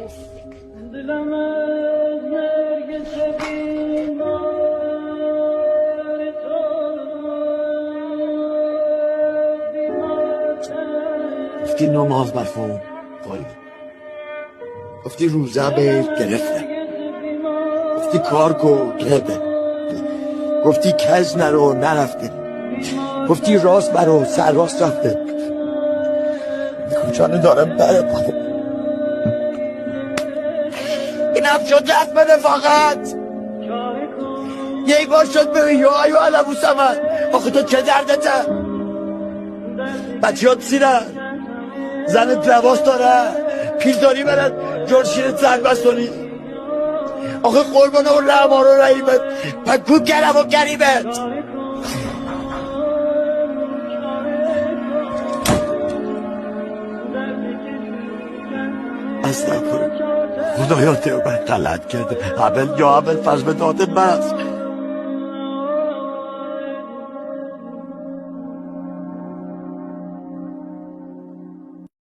گفتی نماز مفهوم قایب، گفتی روزه به گرفته، گفتی کار کو گرده، گفتی کج نرو نرفته، گفتی راست برو سر راست رفته. کجانه دارم بره بابا، اینم شد دست بده فقط یک بار شد ببین یا ایو علمو سمن. آخه تو چه دردته؟ بچه ها سیرن، زنت لباس داره، پیل داری برد جرشیرت زن بستونی. آخه قربانه و رحمان و رحیمت پکو گرم و گریبت. استغفر خدایا تو من غلط کرده. اول یا اول فضل داده من